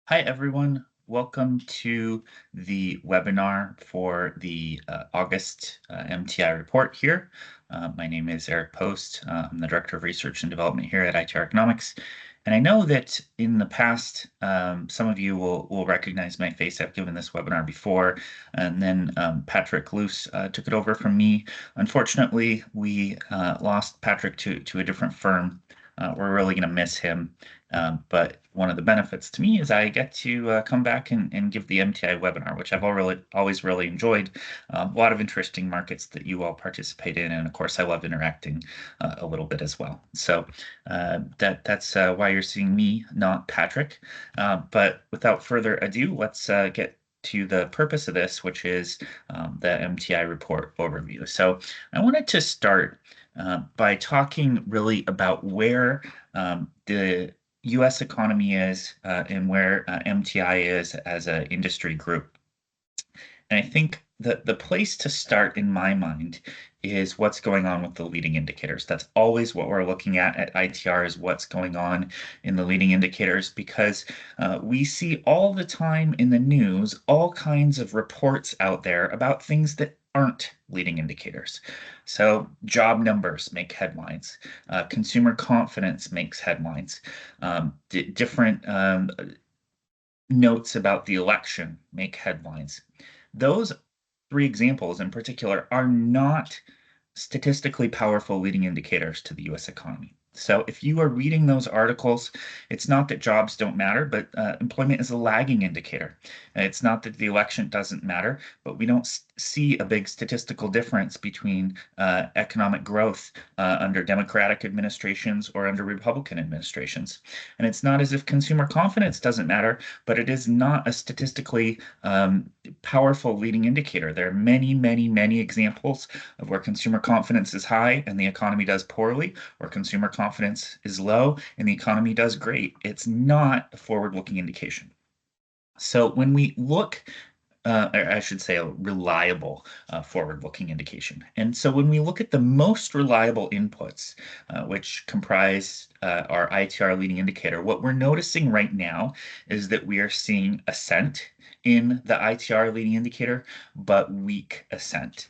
Hi, everyone. Welcome to the webinar for the August MTI report here. My name is Eric Post. I'm the Director of Research and Development here at ITR Economics. And I know that in the past, some of you will recognize my face. I've given this webinar before, and then Patrick Luce took it over from me. Unfortunately, we lost Patrick to a different firm. We're really going to miss him. But one of the benefits to me is I get to come back and give the MTI webinar, which I've always really enjoyed. A lot of interesting markets that you all participate in, and of course, I love interacting a little bit as well. So that's why you're seeing me, not Patrick. But without further ado, let's get to the purpose of this, which is the MTI report overview. So I wanted to start by talking really about where the U.S. economy is and where MTI is as an industry group. And I think that the place to start in my mind is what's going on with the leading indicators. That's always what we're looking at ITR is what's going on in the leading indicators because we see all the time in the news all kinds of reports out there about things that aren't leading indicators. So job numbers make headlines. Consumer confidence makes headlines. Different notes about the election make headlines. Those three examples in particular are not statistically powerful leading indicators to the US economy. So if you are reading those articles, it's not that jobs don't matter, but employment is a lagging indicator. It's not that the election doesn't matter, but we don't see a big statistical difference between economic growth under Democratic administrations or under Republican administrations. And it's not as if consumer confidence doesn't matter, but it is not a statistically powerful leading indicator. There are many, many, many examples of where consumer confidence is high and the economy does poorly, or consumer confidence is low and the economy does great. It's not a forward-looking indication. So when we look or I should say, a reliable forward-looking indication. And so when we look at the most reliable inputs, which comprise our ITR leading indicator, what we're noticing right now is that we are seeing ascent in the ITR leading indicator, but weak ascent.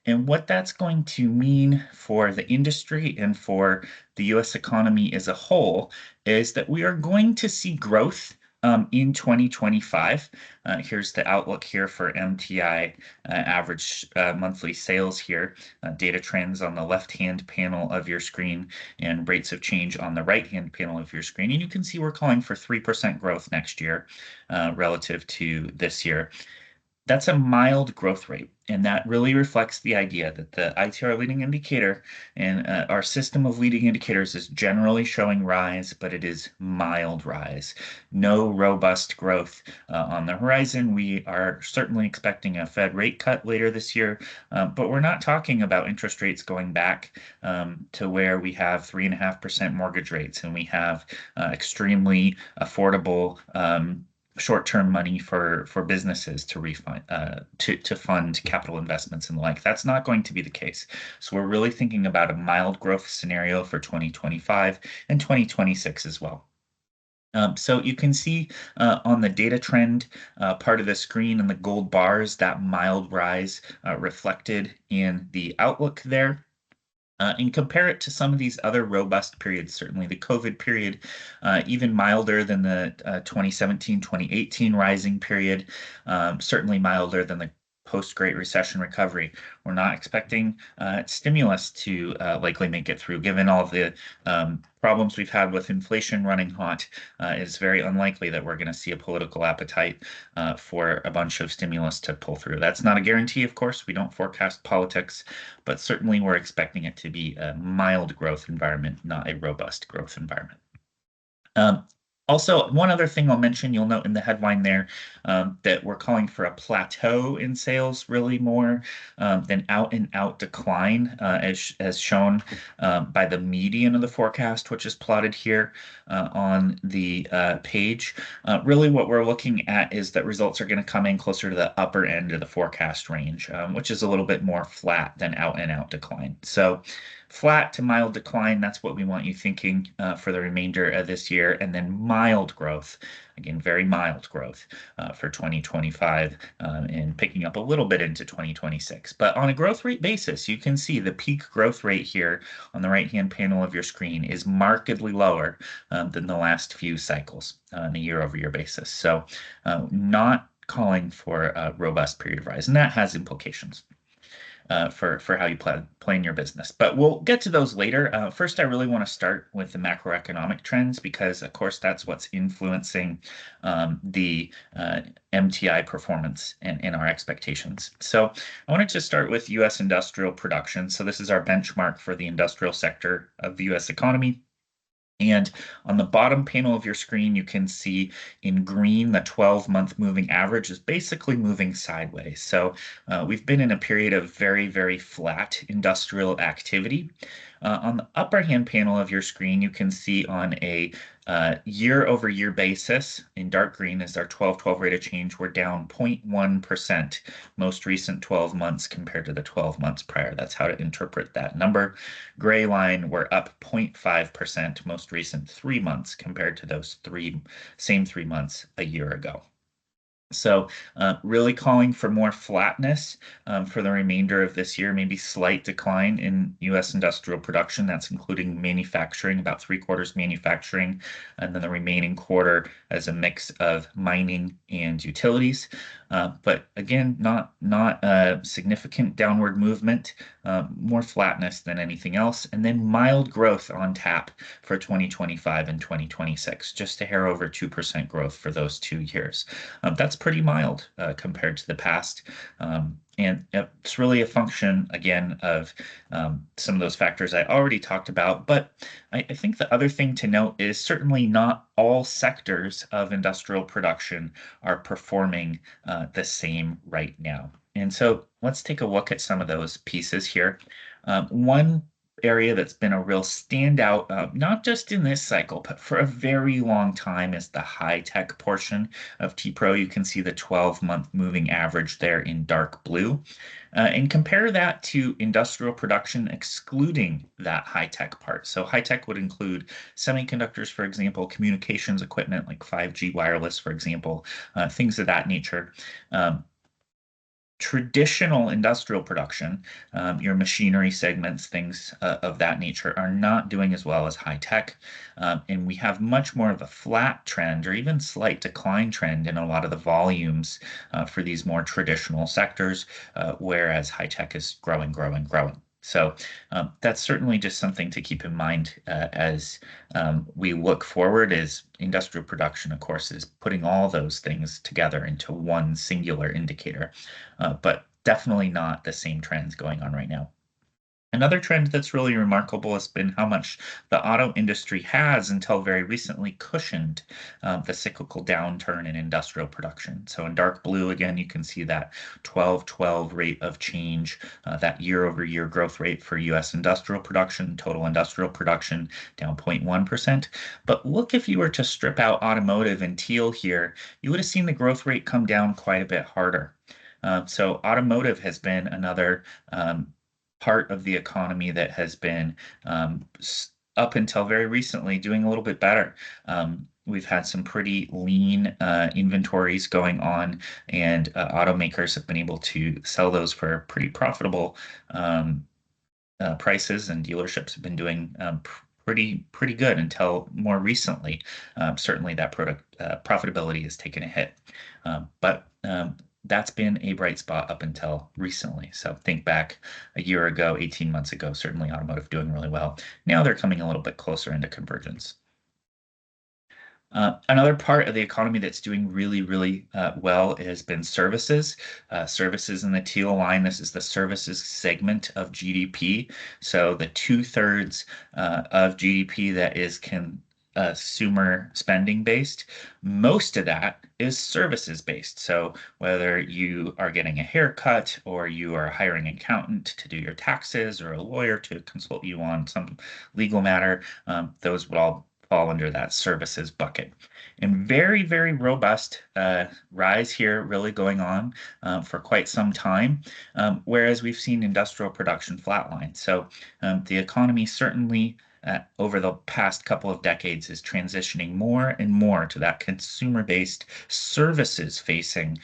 And what that's going to mean for the industry and for the US economy as a whole is that we are going to see growth in 2025. Here's the outlook here for MTI average monthly sales here, data trends on the left-hand panel of your screen and rates of change on the right-hand panel of your screen. And you can see we're calling for 3% growth next year relative to this year. That's a mild growth rate, and that really reflects the idea that the ITR leading indicator and our system of leading indicators is generally showing rise, but it is mild rise. No robust growth on the horizon. We are certainly expecting a Fed rate cut later this year, but we're not talking about interest rates going back to where we have 3.5% mortgage rates and we have extremely affordable short-term money for businesses to refund to fund capital investments and the like. That's not going to be the case. So we're really thinking about a mild growth scenario for 2025 and 2026 as well. So you can see on the data trend part of the screen in the gold bars that mild rise reflected in the outlook there. And compare it to some of these other robust periods, certainly the COVID period, even milder than the 2017-2018 rising period, certainly milder than the post-Great Recession recovery. We're not expecting stimulus to likely make it through, given all the problems we've had with inflation running hot. It's very unlikely that we're going to see a political appetite for a bunch of stimulus to pull through. That's not a guarantee, of course. We don't forecast politics, but certainly we're expecting it to be a mild growth environment, not a robust growth environment. Also, one other thing I'll mention, you'll note in the headline there that we're calling for a plateau in sales, really more than out-and-out decline, as shown by the median of the forecast, which is plotted here on the page. Really what we're looking at is that results are going to come in closer to the upper end of the forecast range, which is a little bit more flat than out-and-out decline. So flat to mild decline, that's what we want you thinking for the remainder of this year. And then mild growth, again, very mild growth for 2025 and picking up a little bit into 2026. But on a growth rate basis, you can see the peak growth rate here on the right-hand panel of your screen is markedly lower than the last few cycles on a year-over-year basis. So not calling for a robust period of rise, and that has implications for how you plan your business. But we'll get to those later. First, I really want to start with the macroeconomic trends because, of course, that's what's influencing the MTI performance and our expectations. So I wanted to start with U.S. industrial production. So this is our benchmark for the industrial sector of the U.S. economy. And on the bottom panel of your screen, you can see in green the 12-month moving average is basically moving sideways. So we've been in a period of very, very flat industrial activity. On the upper hand panel of your screen, you can see on a year-over-year basis, in dark green is our 12/12 rate of change, we're down 0.1% most recent 12 months compared to the 12 months prior. That's how to interpret that number. Gray line, we're up 0.5% most recent 3 months compared to those same 3 months a year ago. So really calling for more flatness for the remainder of this year, maybe slight decline in U.S. industrial production. That's including manufacturing, about 3/4 manufacturing, and then the remaining quarter as a mix of mining and utilities. But again, not a significant downward movement, more flatness than anything else, and then mild growth on tap for 2025 and 2026, just a hair over 2% growth for those 2 years. That's pretty mild compared to the past. And it's really a function, again, of some of those factors I already talked about. But I think the other thing to note is certainly not all sectors of industrial production are performing the same right now. And so let's take a look at some of those pieces here. One area that's been a real standout, not just in this cycle, but for a very long time, is the high-tech portion of T-Pro. You can see the 12-month moving average there in dark blue. And compare that to industrial production, excluding that high-tech part. So high-tech would include semiconductors, for example, communications equipment like 5G wireless, for example, things of that nature. Traditional industrial production, your machinery segments, things of that nature, are not doing as well as high tech. And we have much more of a flat trend or even slight decline trend in a lot of the volumes for these more traditional sectors, whereas high tech is growing, growing, growing. So that's certainly just something to keep in mind as we look forward. Is industrial production, of course, is putting all those things together into one singular indicator, but definitely not the same trends going on right now. Another trend that's really remarkable has been how much the auto industry has, until very recently, cushioned the cyclical downturn in industrial production. So in dark blue, again, you can see that 12/12 rate of change, that year-over-year growth rate for U.S. industrial production, total industrial production down 0.1%. But look, if you were to strip out automotive and teal here, you would have seen the growth rate come down quite a bit harder. So automotive has been another part of the economy that has been up until very recently doing a little bit better. We've had some pretty lean inventories going on, and automakers have been able to sell those for pretty profitable prices, and dealerships have been doing pretty good until more recently. Certainly, that profitability has taken a hit, but that's been a bright spot up until recently. So think back a year ago, 18 months ago, certainly automotive doing really well. Now they're coming a little bit closer into convergence. Another part of the economy that's doing really, really well has been services. Services in the teal line, this is the services segment of GDP. So the 2/3 of GDP that is consumer spending based, most of that is services based. So whether you are getting a haircut, or you are hiring an accountant to do your taxes, or a lawyer to consult you on some legal matter, those would all fall under that services bucket. And very, very robust rise here really going on for quite some time, whereas we've seen industrial production flatline. So the economy certainly over the past couple of decades is transitioning more and more to that consumer-based, services-facing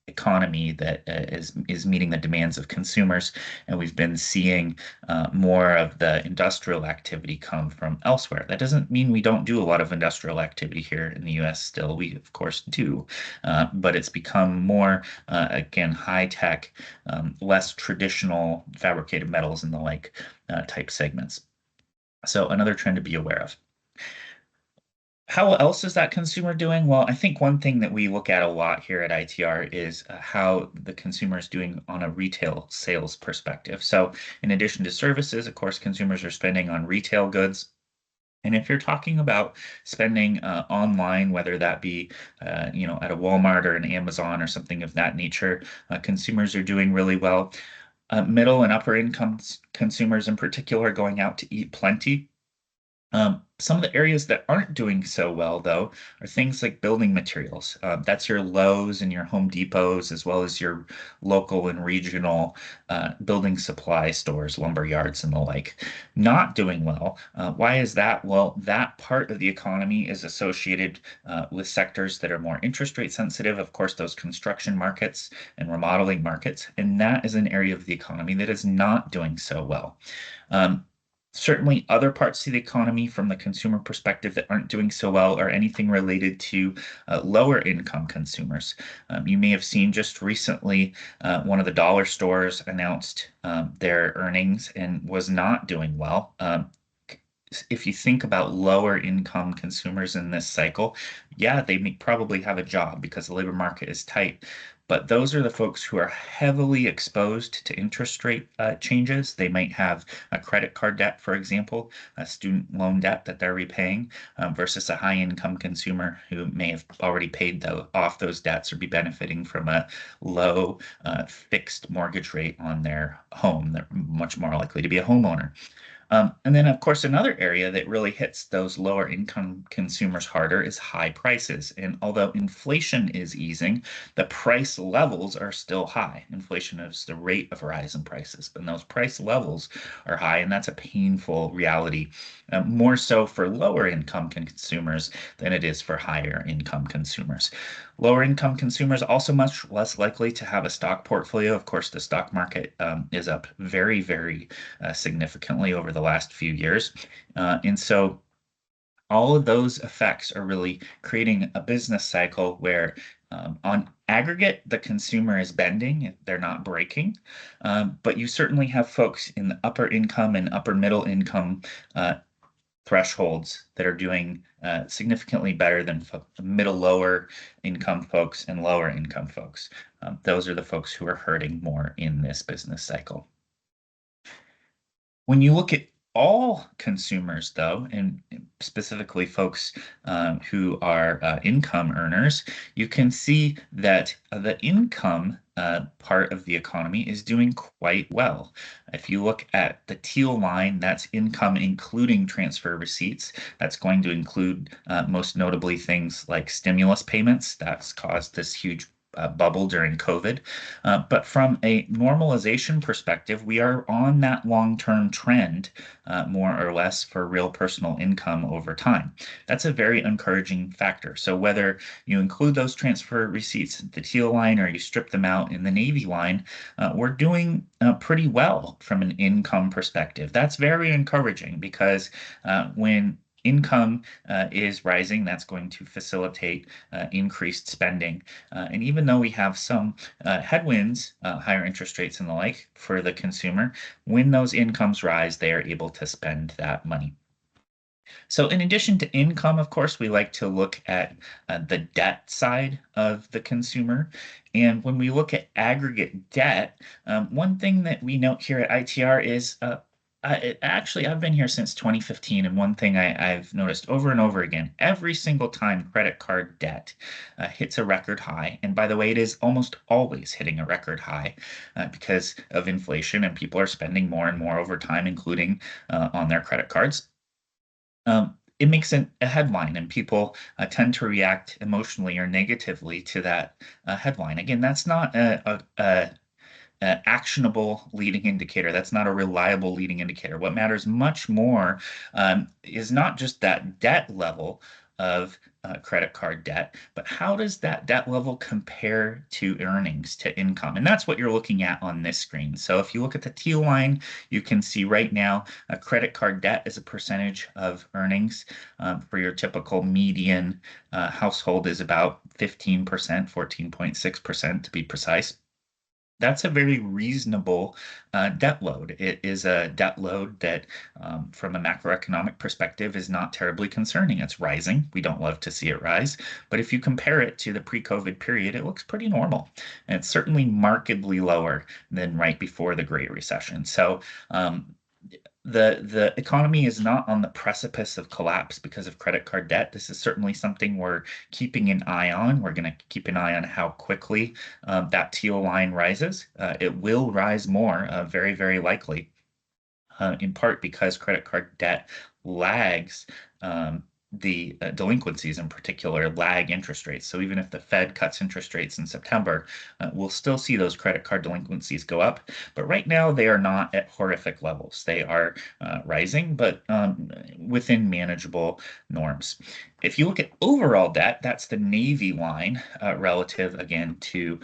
economy that is meeting the demands of consumers, and we've been seeing more of the industrial activity come from elsewhere. That doesn't mean we don't do a lot of industrial activity here in the U.S. Still, we of course do, but it's become more again high tech, less traditional fabricated metals and the like type segments. So another trend to be aware of. How else is that consumer doing? Well, I think one thing that we look at a lot here at ITR is how the consumer is doing on a retail sales perspective. So, in addition to services, of course, consumers are spending on retail goods. And if you're talking about spending online, whether that be, at a Walmart or an Amazon or something of that nature, consumers are doing really well. Middle and upper income consumers in particular are going out to eat plenty. Some of the areas that aren't doing so well, though, are things like building materials. That's your Lowe's and your Home Depots, as well as your local and regional building supply stores, lumber yards, and the like. Not doing well. Why is that? Well, that part of the economy is associated with sectors that are more interest rate sensitive, of course, those construction markets and remodeling markets. And that is an area of the economy that is not doing so well. Um, Certainly, other parts of the economy from the consumer perspective that aren't doing so well are anything related to lower income consumers. You may have seen just recently one of the dollar stores announced their earnings and was not doing well. If you think about lower income consumers in this cycle, yeah, they may probably have a job because the labor market is tight. But those are the folks who are heavily exposed to interest rate changes. They might have a credit card debt, for example, a student loan debt that they're repaying, versus a high income consumer who may have already paid off those debts or be benefiting from a low fixed mortgage rate on their home. They're much more likely to be a homeowner. And then, of course, another area that really hits those lower income consumers harder is high prices. And although inflation is easing, the price levels are still high. Inflation is the rate of rise in prices, but those price levels are high, and that's a painful reality, more so for lower income consumers than it is for higher income consumers. Lower income consumers also much less likely to have a stock portfolio. Of course, the stock market is up very, very significantly over the last few years. And so all of those effects are really creating a business cycle where on aggregate, the consumer is bending, they're not breaking. But you certainly have folks in the upper income and upper middle income thresholds that are doing significantly better than middle lower income folks and lower income folks. Those are the folks who are hurting more in this business cycle. When you look at all consumers, though, and specifically folks who are income earners, you can see that the income part of the economy is doing quite well. If you look at the teal line, that's income including transfer receipts. That's going to include most notably things like stimulus payments. That's caused this huge bubble during COVID. But from a normalization perspective, we are on that long-term trend, more or less, for real personal income over time. That's a very encouraging factor. So whether you include those transfer receipts in the teal line or you strip them out in the navy line, we're doing pretty well from an income perspective. That's very encouraging because when income is rising, that's going to facilitate increased spending. And even though we have some headwinds, higher interest rates and the like for the consumer, when those incomes rise, they are able to spend that money. So in addition to income, of course, we like to look at the debt side of the consumer. And when we look at aggregate debt, one thing that we note here at ITR is actually, I've been here since 2015, and one thing I've noticed over and over again, every single time credit card debt hits a record high, and by the way, it is almost always hitting a record high because of inflation, and people are spending more and more over time, including on their credit cards. it makes a headline, and people tend to react emotionally or negatively to that headline. Again, that's not actionable leading indicator. That's not a reliable leading indicator. What matters much more is not just that debt level of credit card debt, but how does that debt level compare to earnings, to income? And that's what you're looking at on this screen. So if you look at the teal line, you can see right now a credit card debt is a percentage of earnings for your typical median household is about 15%, 14.6% to be precise. That's a very reasonable debt load. It is a debt load that, from a macroeconomic perspective, is not terribly concerning. It's rising. We don't love to see it rise. But if you compare it to the pre-COVID period, it looks pretty normal. And it's certainly markedly lower than right before the Great Recession. So um, the economy is not on the precipice of collapse because of credit card debt. This is certainly something we're keeping an eye on. We're going to keep an eye on how quickly that teal line rises. It will rise more, very, very likely, in part because credit card debt lags the delinquencies in particular lag interest rates. So even if the Fed cuts interest rates in September, we'll still see those credit card delinquencies go up. But right now, they are not at horrific levels. They are rising, but within manageable norms. If you look at overall debt, that's the navy line relative again to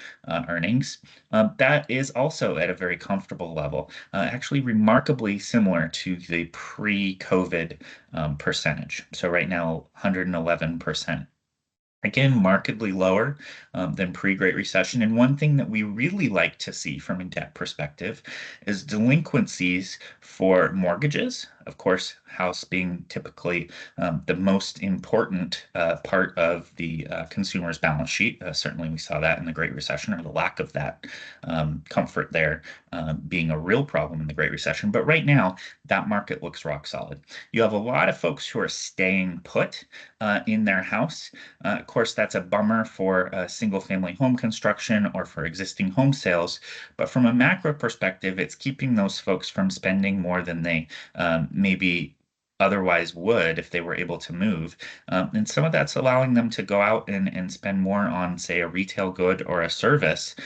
earnings. That is also at a very comfortable level, actually remarkably similar to the pre-COVID percentage. So right now, 111%. Again, markedly lower than pre-Great Recession. And one thing that we really like to see from a debt perspective is delinquencies for mortgages. Of course, house being typically the most important part of the consumer's balance sheet. Certainly, we saw that in the Great Recession, or the lack of that comfort there being a real problem in the Great Recession. But right now, that market looks rock solid. You have a lot of folks who are staying put in their house. Of course, that's a bummer for single family home construction or for existing home sales. But from a macro perspective, it's keeping those folks from spending more than they maybe otherwise would if they were able to move. And some of that's allowing them to go out and spend more on, say, a retail good or a service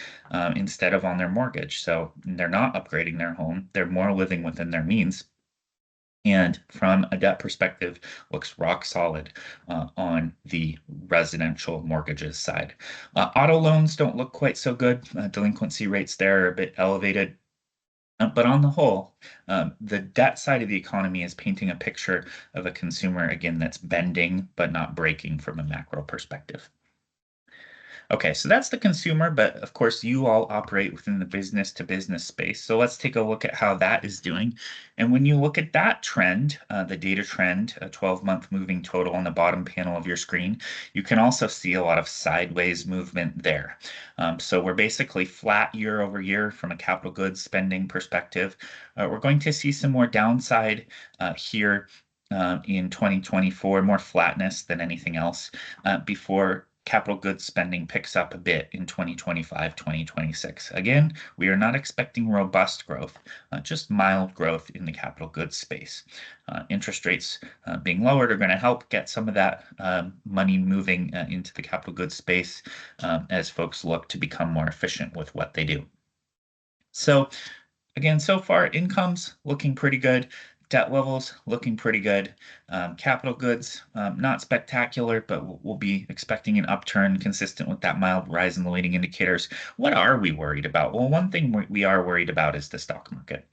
instead of on their mortgage. So they're not upgrading their home, they're more living within their means. And from a debt perspective, looks rock solid on the residential mortgages side. Auto loans don't look quite so good. Delinquency rates there are a bit elevated. But on the whole, the debt side of the economy is painting a picture of a consumer, again, that's bending but not breaking from a macro perspective. Okay, so that's the consumer, but of course, you all operate within the business to business space. So let's take a look at how that is doing. And when you look at that trend, the data trend, a 12-month moving total on the bottom panel of your screen, you can also see a lot of sideways movement there. So we're basically flat year over year from a capital goods spending perspective. We're going to see some more downside here in 2024, more flatness than anything else before capital goods spending picks up a bit in 2025, 2026. Again, we are not expecting robust growth, just mild growth in the capital goods space. Interest rates being lowered are going to help get some of that money moving into the capital goods space as folks look to become more efficient with what they do. So again, so far, income's looking pretty good. Debt levels looking pretty good. Capital goods, not spectacular, but we'll be expecting an upturn consistent with that mild rise in the leading indicators. What are we worried about? Well, one thing we are worried about is the stock market.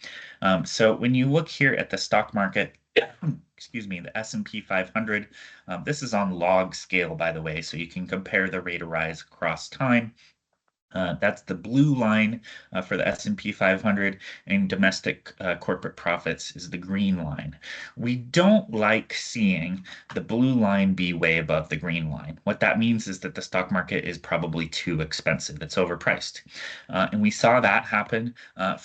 So when you look here at the stock market, excuse me, the S&P 500, this is on log scale, by the way, so you can compare the rate of rise across time. That's the blue line for the S&P 500, and domestic corporate profits is the green line. We don't like seeing the blue line be way above the green line. What that means is that the stock market is probably too expensive. It's overpriced. And we saw that happen and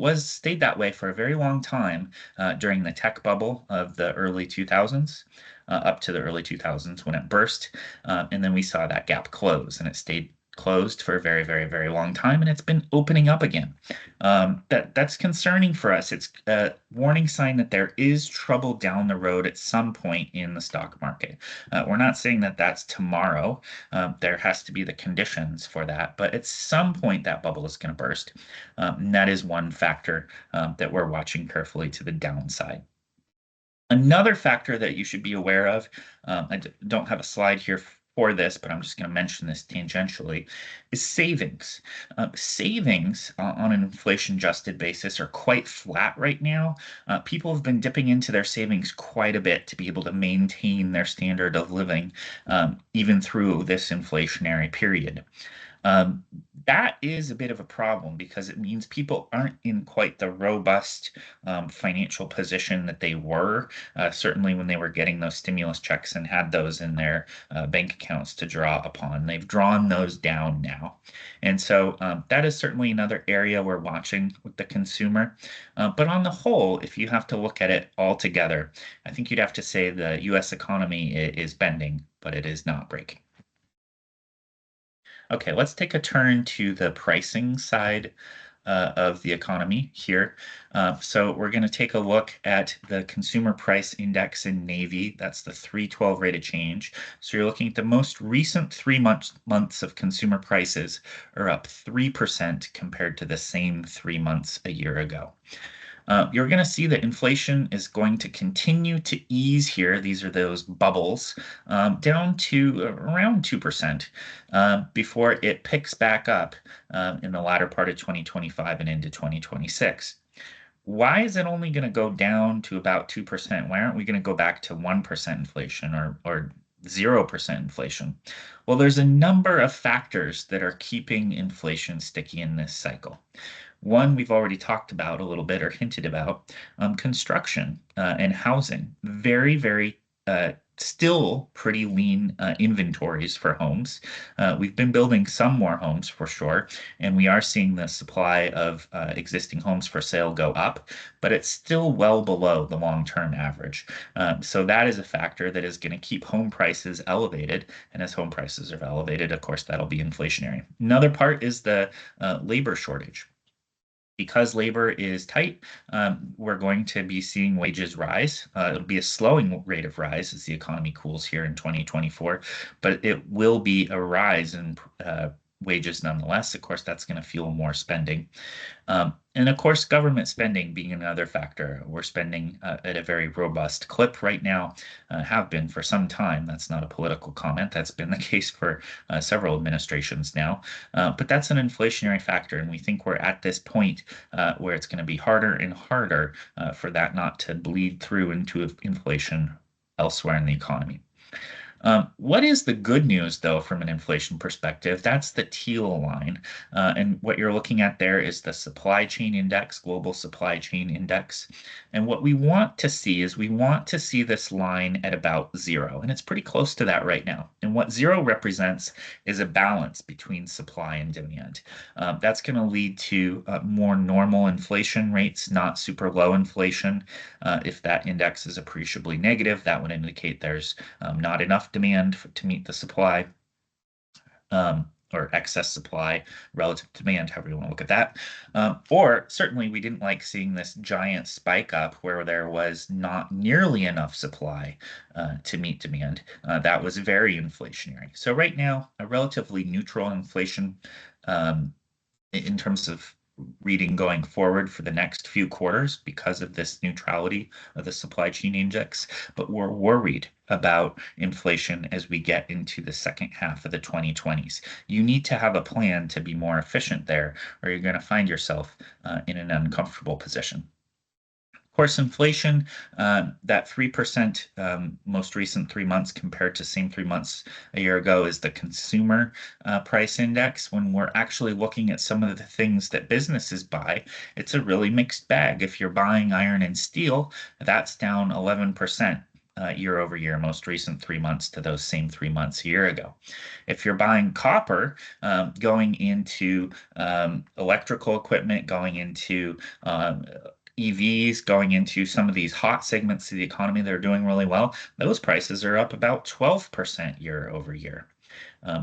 it stayed that way for a very long time during the tech bubble of the early 2000s. Up to the early 2000s when it burst. And then we saw that gap close and it stayed closed for a very, very, very long time, and it's been opening up again. That's concerning for us. It's a warning sign that there is trouble down the road at some point in the stock market. We're not saying that that's tomorrow. There has to be the conditions for that, but at some point that bubble is going to burst. And that is one factor that we're watching carefully to the downside. Another factor that you should be aware of, don't have a slide here for this, but I'm just going to mention this tangentially, is savings. Savings on an inflation-adjusted basis are quite flat right now. People have been dipping into their savings quite a bit to be able to maintain their standard of living, even through this inflationary period. Um, that is a bit of a problem because it means people aren't in quite the robust financial position that they were, certainly when they were getting those stimulus checks and had those in their bank accounts to draw upon. They've drawn those down now. And so that is certainly another area we're watching with the consumer. But on the whole, if you have to look at it all together, I think you'd have to say the US economy is bending, but it is not breaking. Okay, let's take a turn to the pricing side of the economy here. So we're going to take a look at the consumer price index in Navy. That's the 312 rate of change. So you're looking at the most recent 3 months of consumer prices are up 3% compared to the same 3 months a year ago. You're going to see that inflation is going to continue to ease here. These are those bubbles down to around 2% before it picks back up in the latter part of 2025 and into 2026. Why is it only going to go down to about 2%? Why aren't we going to go back to 1% inflation or 0% inflation? Well, there's a number of factors that are keeping inflation sticky in this cycle. One we've already talked about a little bit or hinted about, construction and housing. Very, very still pretty lean inventories for homes. We've been building some more homes for sure, and we are seeing the supply of existing homes for sale go up, but it's still well below the long-term average. So that is a factor that is going to keep home prices elevated, and as home prices are elevated, of course, that'll be inflationary. Another part is the labor shortage. Because labor is tight, we're going to be seeing wages rise. It'll be a slowing rate of rise as the economy cools here in 2024, but it will be a rise in wages nonetheless. Of course, that's going to fuel more spending. And of course, government spending being another factor. We're spending at a very robust clip right now, have been for some time. That's not a political comment. That's been the case for several administrations now. But that's an inflationary factor, and we think we're at this point where it's going to be harder and harder for that not to bleed through into inflation elsewhere in the economy. What is the good news, though, from an inflation perspective? That's the teal line. And what you're looking at there is the supply chain index, global supply chain index. And what we want to see is we want to see this line at about zero. And it's pretty close to that right now. And what zero represents is a balance between supply and demand. That's going to lead to more normal inflation rates, not super low inflation. If that index is appreciably negative, that would indicate there's not enough demand to meet the supply, or excess supply relative to demand, however you want to look at that. Or certainly we didn't like seeing this giant spike up where there was not nearly enough supply to meet demand. That was very inflationary. So right now, a relatively neutral inflation in terms of reading going forward for the next few quarters because of this neutrality of the supply chain index, but we're worried about inflation as we get into the second half of the 2020s. You need to have a plan to be more efficient there, or you're going to find yourself in an uncomfortable position. Of course, inflation, that 3% most recent 3 months compared to same 3 months a year ago is the consumer price index. When we're actually looking at some of the things that businesses buy, it's a really mixed bag. If you're buying iron and steel, that's down 11%. Year over year, most recent 3 months to those same 3 months a year ago. If you're buying copper, going into electrical equipment, going into EVs going into some of these hot segments of the economy that are doing really well, those prices are up about 12% year over year.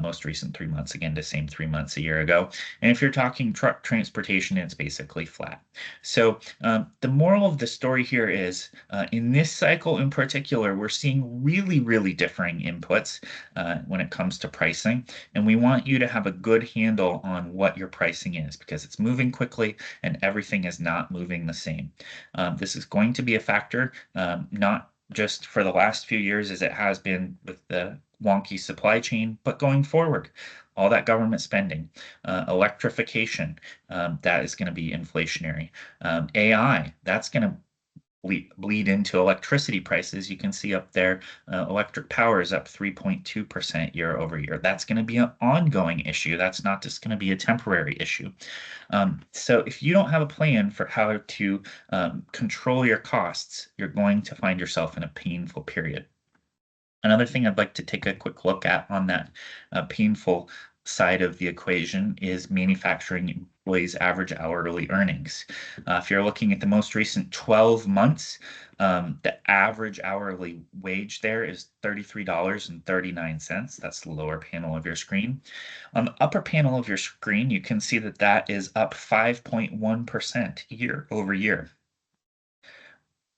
Most recent 3 months, again, the same 3 months a year ago. And if you're talking truck transportation, it's basically flat. So the moral of the story here is in this cycle in particular, we're seeing really, really differing inputs when it comes to pricing. And we want you to have a good handle on what your pricing is because it's moving quickly and everything is not moving the same. This is going to be a factor, not just for the last few years as it has been with the wonky supply chain, but going forward, all that government spending, electrification, that is going to be inflationary. AI, that's going to bleed into electricity prices. You can see up there, electric power is up 3.2% year over year. That's going to be an ongoing issue. That's not just going to be a temporary issue. So if you don't have a plan for how to control your costs, you're going to find yourself in a painful period. Another thing I'd like to take a quick look at on that painful side of the equation is manufacturing employees' average hourly earnings. If you're looking at the most recent 12 months, the average hourly wage there is $33.39. That's the lower panel of your screen. On the upper panel of your screen, you can see that that is up 5.1% year over year.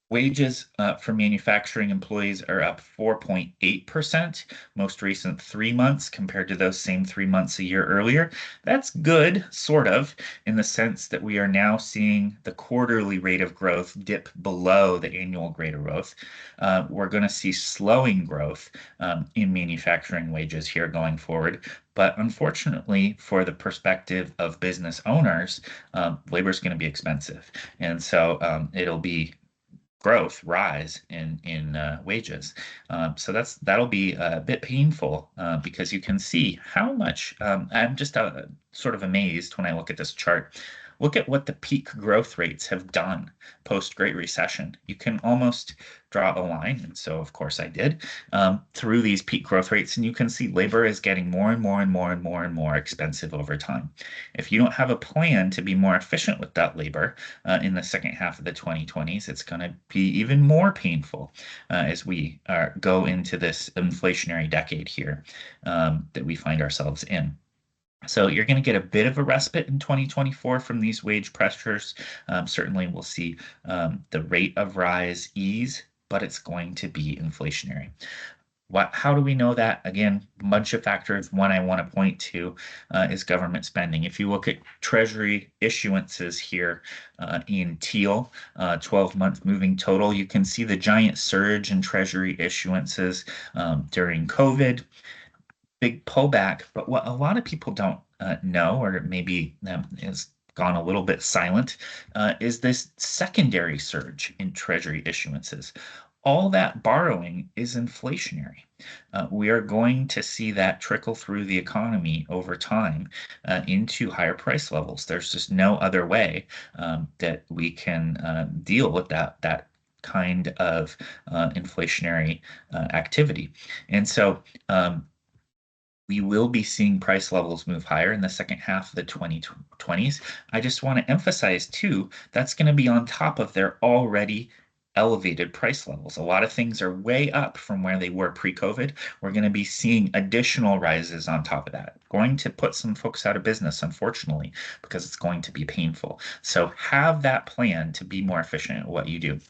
Wages for manufacturing employees are up 4.8%, most recent 3 months compared to those same 3 months a year earlier. That's good, sort of, in the sense that we are now seeing the quarterly rate of growth dip below the annual rate of growth. We're going to see slowing growth in manufacturing wages here going forward. But unfortunately, for the perspective of business owners, labor is going to be expensive. And so it'll be rise in wages. So that'll be a bit painful because you can see how much I'm just sort of amazed when I look at this chart. Look at what the peak growth rates have done post Great Recession. You can almost draw a line, and so of course I did, through these peak growth rates, and you can see labor is getting more and more and more and more and more expensive over time. If you don't have a plan to be more efficient with that labor in the second half of the 2020s, it's going to be even more painful as we go into this inflationary decade here that we find ourselves in. So you're going to get a bit of a respite in 2024 from these wage pressures. Certainly, we'll see the rate of rise ease, but it's going to be inflationary. How do we know that? Again, a bunch of factors. One I want to point to is government spending. If you look at Treasury issuances here in teal, 12-month moving total, you can see the giant surge in Treasury issuances during COVID. Big pullback, but what a lot of people don't know, or maybe has gone a little bit silent, is this secondary surge in Treasury issuances. All that borrowing is inflationary. We are going to see that trickle through the economy over time into higher price levels. There's just no other way that we can deal with that kind of inflationary activity. And so we will be seeing price levels move higher in the second half of the 2020s. I just want to emphasize, too, that's going to be on top of their already elevated price levels. A lot of things are way up from where they were pre-COVID. We're going to be seeing additional rises on top of that. Going to put some folks out of business, unfortunately, because it's going to be painful. So have that plan to be more efficient at what you do.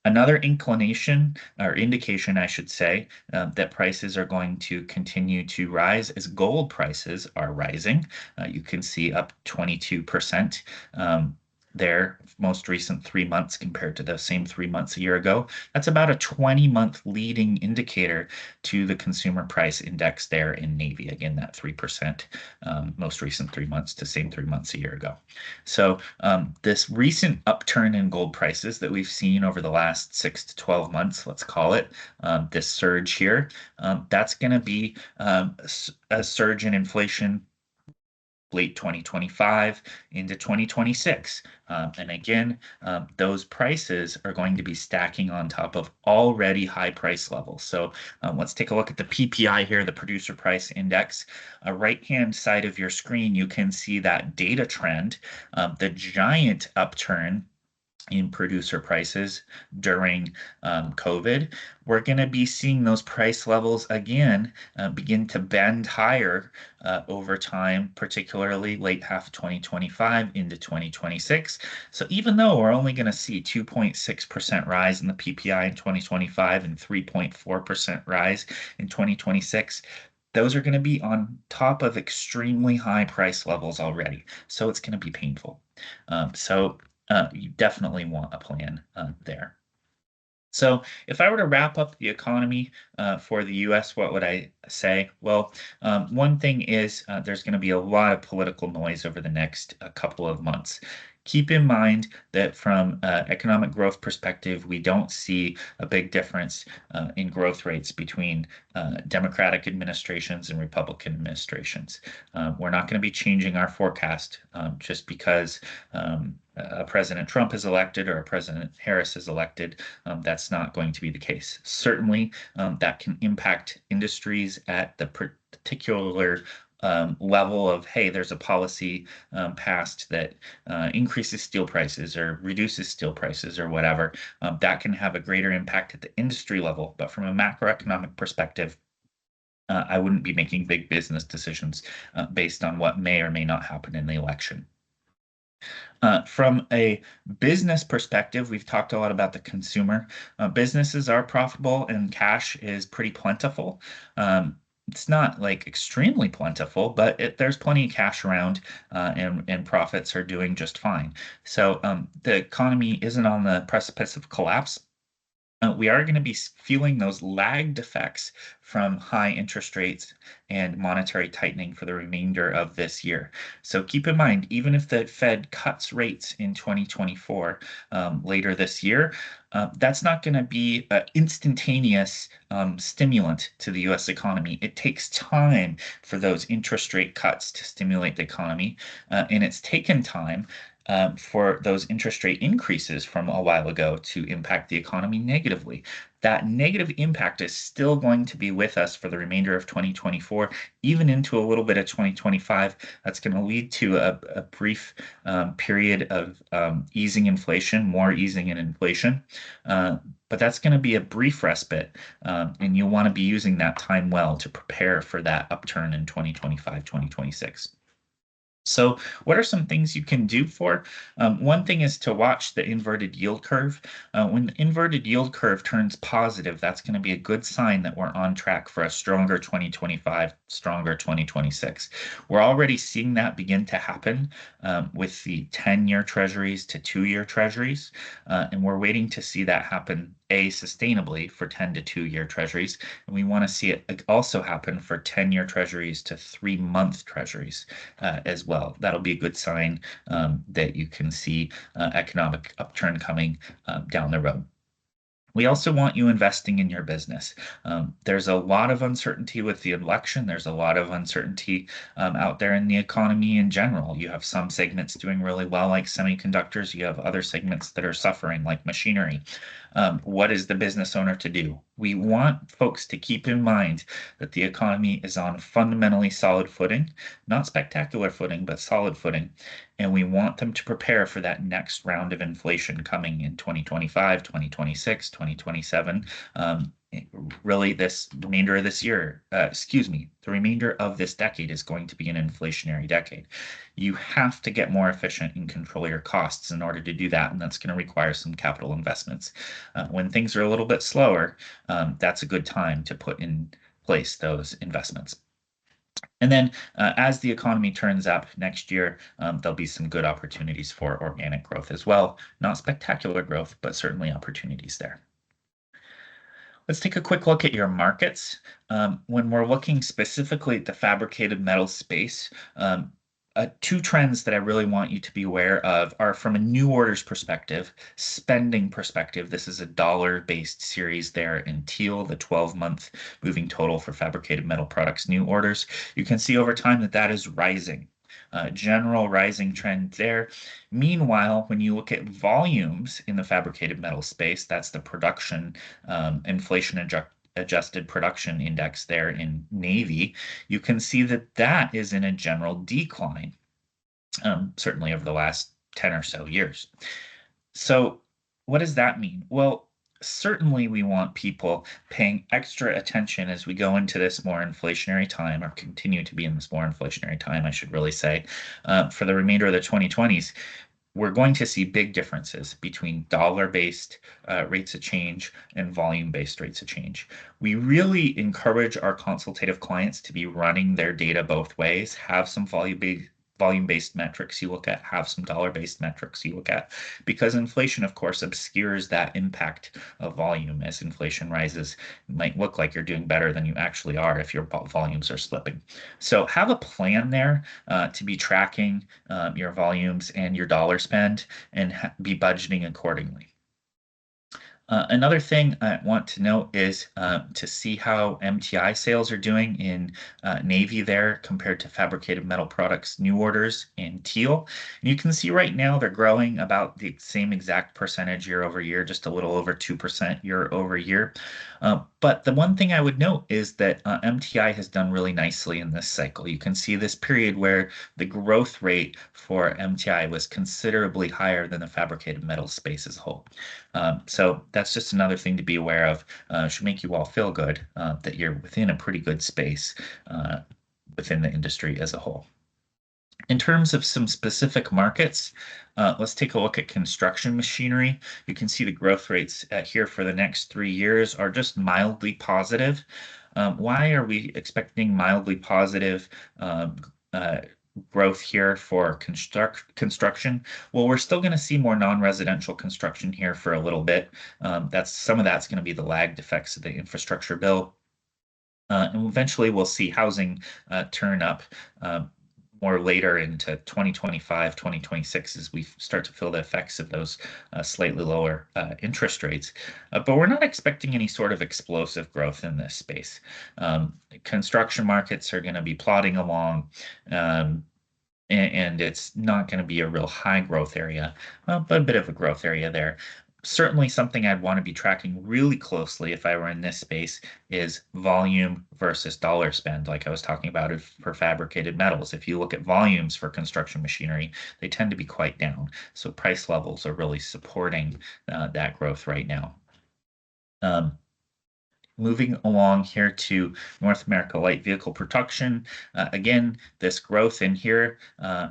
Another inclination or indication, I should say, that prices are going to continue to rise is gold prices are rising. You can see up 22% their most recent 3 months compared to the same 3 months a year ago. That's about a 20-month leading indicator to the consumer price index there in Navy. Again, that 3% most recent 3 months to same 3 months a year ago. So this recent upturn in gold prices that we've seen over the last 6 to 12 months, let's call it, this surge here, that's going to be a surge in inflation late 2025 into 2026. And again, those prices are going to be stacking on top of already high price levels. So let's take a look at the PPI here, the Producer Price Index. Right-hand side of your screen, you can see that data trend, the giant upturn in producer prices during COVID, we're going to be seeing those price levels again begin to bend higher over time, particularly late half 2025 into 2026. So even though we're only going to see 2.6% rise in the PPI in 2025 and 3.4% rise in 2026, those are going to be on top of extremely high price levels already. So it's going to be painful. You definitely want a plan there. So, if I were to wrap up the economy for the US, what would I say? Well, one thing is there's going to be a lot of political noise over the next couple of months. Keep in mind that from economic growth perspective, we don't see a big difference in growth rates between Democratic administrations and Republican administrations. We're not going to be changing our forecast just because President Trump is elected or President Harris is elected. That's not going to be the case. Certainly, that can impact industries at the particular level of, hey, there's a policy passed that increases steel prices or reduces steel prices or whatever. That can have a greater impact at the industry level. But from a macroeconomic perspective, I wouldn't be making big business decisions based on what may or may not happen in the election. From a business perspective, we've talked a lot about the consumer. Businesses are profitable and cash is pretty plentiful. It's not like extremely plentiful, but there's plenty of cash around, and profits are doing just fine. So the economy isn't on the precipice of collapse. We are going to be feeling those lagged effects from high interest rates and monetary tightening for the remainder of this year. So keep in mind, even if the Fed cuts rates in 2024 later this year, that's not going to be an instantaneous stimulant to the US economy. It takes time for those interest rate cuts to stimulate the economy, and it's taken time for those interest rate increases from a while ago to impact the economy negatively. That negative impact is still going to be with us for the remainder of 2024, even into a little bit of 2025. That's going to lead to a brief period of easing inflation, more easing in inflation. But that's going to be a brief respite, and you'll want to be using that time well to prepare for that upturn in 2025, 2026. So, what are some things you can do for? One thing is to watch the inverted yield curve. When the inverted yield curve turns positive, that's going to be a good sign that we're on track for a stronger 2025, stronger 2026. We're already seeing that begin to happen with the 10-year treasuries to 2-year treasuries, and we're waiting to see that happen sustainably for 10 to 2-year treasuries. And we want to see it also happen for 10-year treasuries to 3-month treasuries as well. That'll be a good sign that you can see economic upturn coming down the road. We also want you investing in your business. There's a lot of uncertainty with the election. There's a lot of uncertainty out there in the economy in general. You have some segments doing really well, like semiconductors. You have other segments that are suffering, like machinery. What is the business owner to do? We want folks to keep in mind that the economy is on fundamentally solid footing, not spectacular footing, but solid footing. And we want them to prepare for that next round of inflation coming in 2025, 2026, 2027. Really, this remainder of this year, the remainder of this decade is going to be an inflationary decade. You have to get more efficient and control your costs in order to do that, and that's going to require some capital investments. When things are a little bit slower, that's a good time to put in place those investments. And then as the economy turns up next year, there'll be some good opportunities for organic growth as well. Not spectacular growth, but certainly opportunities there. Let's take a quick look at your markets. When we're looking specifically at the fabricated metal space, two trends that I really want you to be aware of are from a new orders perspective, spending perspective. This is a dollar-based series there in teal, the 12-month moving total for fabricated metal products new orders. You can see over time that is rising. General rising trend there. Meanwhile, when you look at volumes in the fabricated metal space, that's the production inflation adjusted production index there in navy, you can see that is in a general decline, certainly over the last 10 or so years. So, what does that mean? Well, certainly we want people paying extra attention as we go into this more inflationary time, or continue to be in this more inflationary time, I should really say, for the remainder of the 2020s. We're going to see big differences between dollar-based rates of change and volume-based rates of change. We really encourage our consultative clients to be running their data both ways, have some volume-based metrics you look at, have some dollar-based metrics you look at, because inflation, of course, obscures that impact of volume. As inflation rises, it might look like you're doing better than you actually are if your volumes are slipping. So have a plan there to be tracking your volumes and your dollar spend and be budgeting accordingly. Another thing I want to note is to see how MTI sales are doing in navy there compared to fabricated metal products new orders in teal. And you can see right now they're growing about the same exact percentage year over year, just a little over 2% year over year. But the one thing I would note is that MTI has done really nicely in this cycle. You can see this period where the growth rate for MTI was considerably higher than the fabricated metal space as a whole. So that's just another thing to be aware of. Should make you all feel good that you're within a pretty good space within the industry as a whole. In terms of some specific markets, let's take a look at construction machinery. You can see the growth rates here for the next 3 years are just mildly positive. Why are we expecting mildly positive uh, growth here for construction? Well, we're still going to see more non-residential construction here for a little bit. That's some of that's going to be the lagged effects of the infrastructure bill. And eventually we'll see housing turn up more later into 2025, 2026 as we start to feel the effects of those slightly lower interest rates. But we're not expecting any sort of explosive growth in this space. Construction markets are going to be plodding along. And it's not going to be a real high growth area, but a bit of a growth area there. Certainly something I'd want to be tracking really closely if I were in this space is volume versus dollar spend, like I was talking about for fabricated metals. If you look at volumes for construction machinery, they tend to be quite down. So price levels are really supporting that growth right now. Moving along here to North America light vehicle production. Again, this growth in here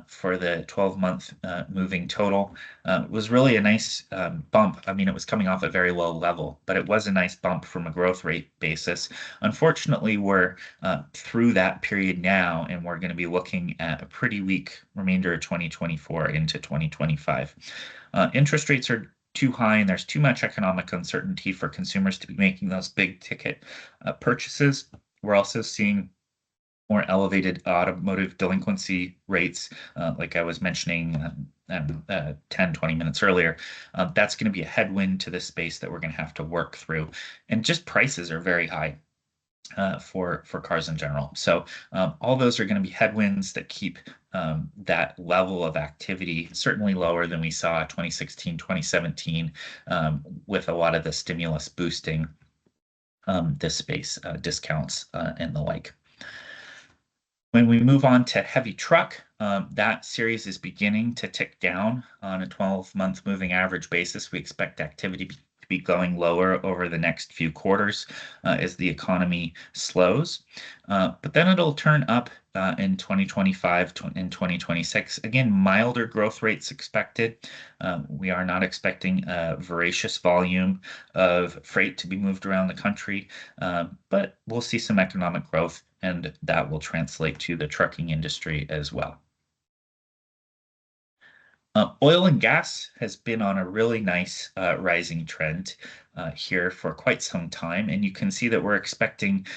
for the 12-month moving total was really a nice bump. I mean, it was coming off a very low level, but it was a nice bump from a growth rate basis. Unfortunately, we're through that period now, and we're going to be looking at a pretty weak remainder of 2024 into 2025. Interest rates are too high and there's too much economic uncertainty for consumers to be making those big ticket purchases. We're also seeing more elevated automotive delinquency rates, like I was mentioning 10, 20 minutes earlier. That's going to be a headwind to this space that we're going to have to work through. And just prices are very high. For cars in general. So all those are going to be headwinds that keep that level of activity certainly lower than we saw 2016, 2017 with a lot of the stimulus boosting this space, discounts and the like. When we move on to heavy truck, that series is beginning to tick down on a 12-month moving average basis. We expect activity to be going lower over the next few quarters as the economy slows. But then it'll turn up in 2025 and 2026. Again, milder growth rates expected. We are not expecting a voracious volume of freight to be moved around the country, but we'll see some economic growth, and that will translate to the trucking industry as well. Oil and gas has been on a really nice rising trend here for quite some time, and you can see that we're expecting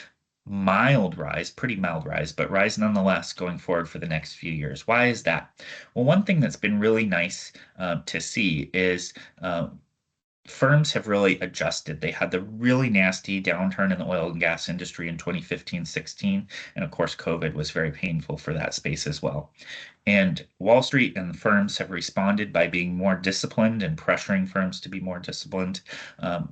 mild rise, pretty mild rise, but rise nonetheless going forward for the next few years. Why is that? Well, one thing that's been really nice to see is firms have really adjusted. They had the really nasty downturn in the oil and gas industry in 2015-16, and of course, COVID was very painful for that space as well. And Wall Street and the firms have responded by being more disciplined and pressuring firms to be more disciplined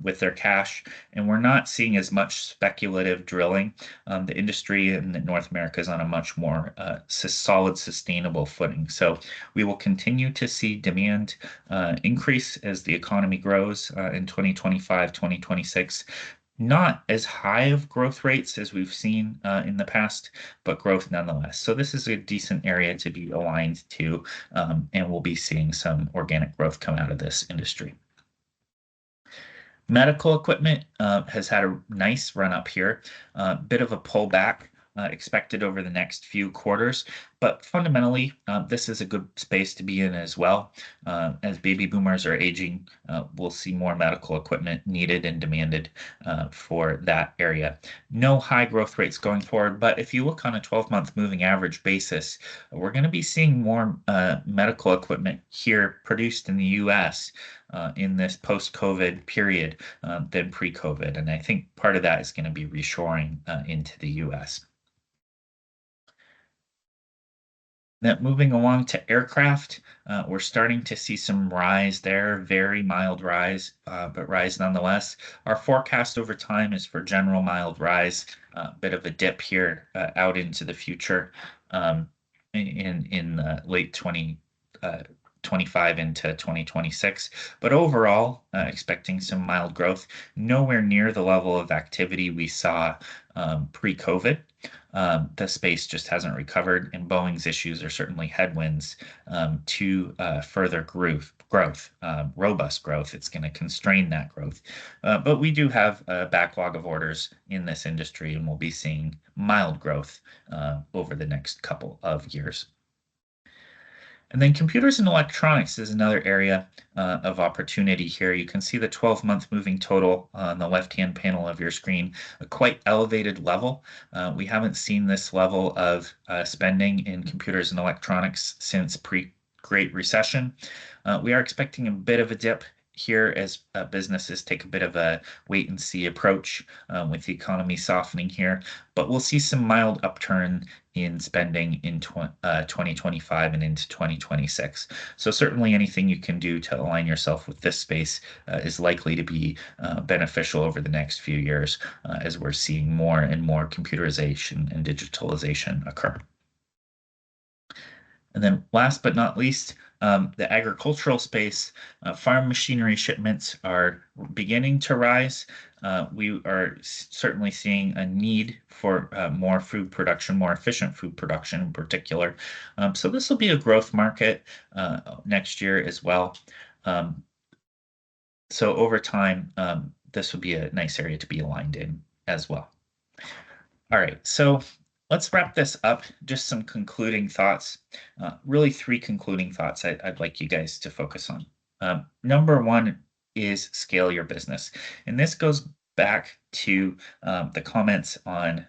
with their cash. And we're not seeing as much speculative drilling. The industry in North America is on a much more solid, sustainable footing. So we will continue to see demand increase as the economy grows in 2025, 2026. Not as high of growth rates as we've seen in the past, but growth nonetheless. So this is a decent area to be aligned to, and we'll be seeing some organic growth come out of this industry. Medical equipment has had a nice run up here, bit of a pullback expected over the next few quarters, but fundamentally, this is a good space to be in as well. As baby boomers are aging, we'll see more medical equipment needed and demanded for that area. No high growth rates going forward, but if you look on a 12-month moving average basis, we're going to be seeing more medical equipment here produced in the US in this post-COVID period than pre-COVID. And I think part of that is going to be reshoring into the US. Now, moving along to aircraft, we're starting to see some rise there, very mild rise, but rise nonetheless. Our forecast over time is for general mild rise, a bit of a dip here out into the future in late 2025 into 2026. But overall, expecting some mild growth, nowhere near the level of activity we saw pre-COVID. The space just hasn't recovered, and Boeing's issues are certainly headwinds to further growth, robust growth. It's going to constrain that growth. But we do have a backlog of orders in this industry, and we'll be seeing mild growth over the next couple of years. And then computers and electronics is another area of opportunity here. You can see the 12-month moving total on the left-hand panel of your screen, a quite elevated level. We haven't seen this level of spending in computers and electronics since pre-Great Recession. We are expecting a bit of a dip here as businesses take a bit of a wait and see approach with the economy softening here, but we'll see some mild upturn in spending in 2025 and into 2026. So certainly anything you can do to align yourself with this space is likely to be beneficial over the next few years as we're seeing more and more computerization and digitalization occur. And then last but not least, the agricultural space, farm machinery shipments are beginning to rise. We are certainly seeing a need for more food production, more efficient food production in particular. So this will be a growth market next year as well. So over time, this would be a nice area to be aligned in as well. All right, so let's wrap this up. Just some concluding thoughts. Really, three concluding thoughts I'd like you guys to focus on. Number one is scale your business. And this goes back to the comments on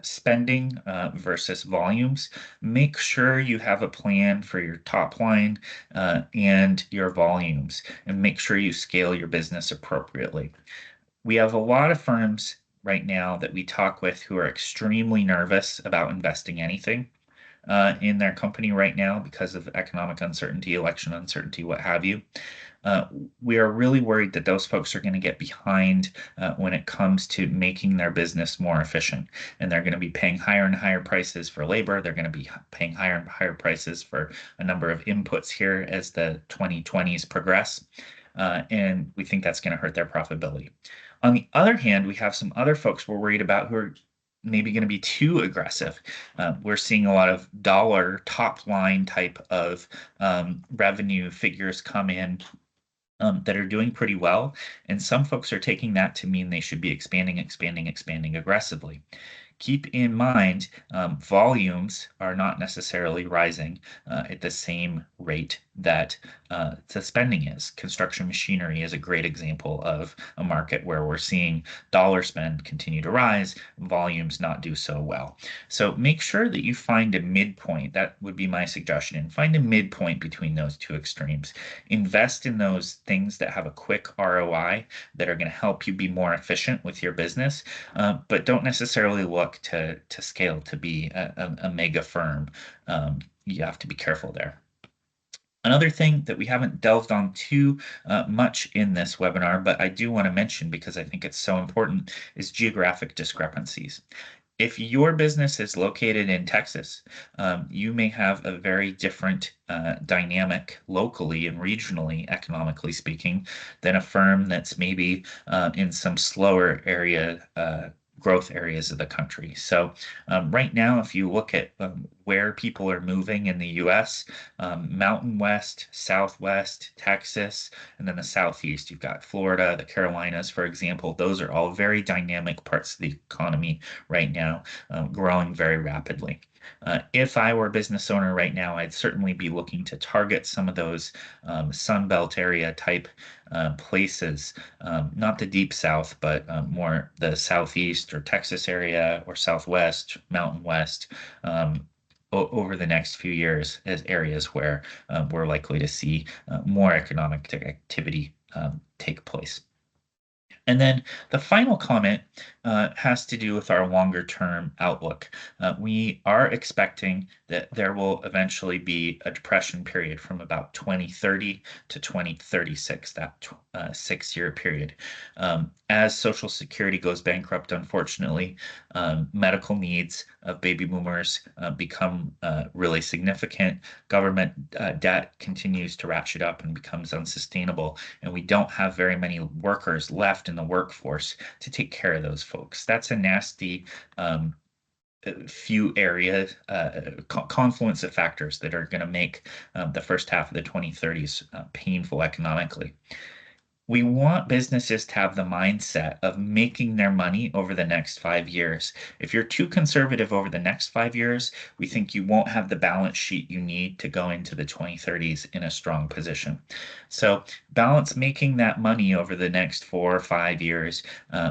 spending versus volumes. Make sure you have a plan for your top line and your volumes, and make sure you scale your business appropriately. We have a lot of firms right now that we talk with who are extremely nervous about investing anything in their company right now because of economic uncertainty, election uncertainty, what have you. We are really worried that those folks are going to get behind when it comes to making their business more efficient. And they're going to be paying higher and higher prices for labor. They're going to be paying higher and higher prices for a number of inputs here as the 2020s progress. And we think that's going to hurt their profitability. On the other hand, we have some other folks we're worried about who are maybe going to be too aggressive. We're seeing a lot of dollar top line type of revenue figures come in that are doing pretty well. And some folks are taking that to mean they should be expanding aggressively. keep in mind volumes are not necessarily rising at the same rate that the spending is. Construction machinery is a great example of a market where we're seeing dollar spend continue to rise, volumes not do so well. So make sure that you find a midpoint. That would be my suggestion. Find a midpoint between those two extremes. Invest in those things that have a quick ROI that are going to help you be more efficient with your business, but don't necessarily look to scale to be a mega firm. You have to be careful there. Another thing that we haven't delved on too much in this webinar, but I do want to mention because I think it's so important, is geographic discrepancies. If your business is located in Texas, you may have a very different dynamic locally and regionally, economically speaking, than a firm that's maybe in some slower growth areas of the country. So right now, if you look at where people are moving in the US, Mountain West, Southwest, Texas, and then the Southeast, you've got Florida, the Carolinas, for example. Those are all very dynamic parts of the economy right now, growing very rapidly. If I were a business owner right now, I'd certainly be looking to target some of those Sun Belt area type places, not the deep South, but more the Southeast or Texas area or Southwest, Mountain West. Over the next few years as areas where we're likely to see more economic activity take place. And then the final comment has to do with our longer term outlook. We are expecting that there will eventually be a depression period from about 2030 to 2036, that 6-year period. As Social Security goes bankrupt, unfortunately, medical needs of baby boomers become really significant. Government debt continues to ratchet up and becomes unsustainable, and we don't have very many workers left in the workforce to take care of those folks. That's a nasty few areas, confluence of factors that are going to make the first half of the 2030s painful economically. We want businesses to have the mindset of making their money over the next 5 years. If you're too conservative over the next 5 years, we think you won't have the balance sheet you need to go into the 2030s in a strong position. So balance making that money over the next 4 or 5 years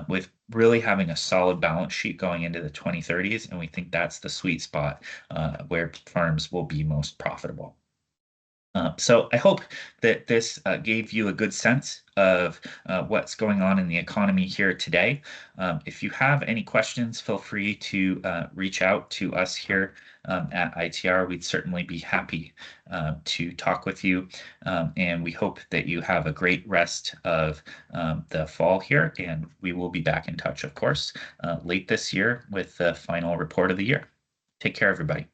with really having a solid balance sheet going into the 2030s. And we think that's the sweet spot where firms will be most profitable. So I hope that this gave you a good sense of what's going on in the economy here today. If you have any questions, feel free to reach out to us here at ITR. We'd certainly be happy to talk with you. And we hope that you have a great rest of the fall here. And we will be back in touch, of course, late this year with the final report of the year. Take care, everybody.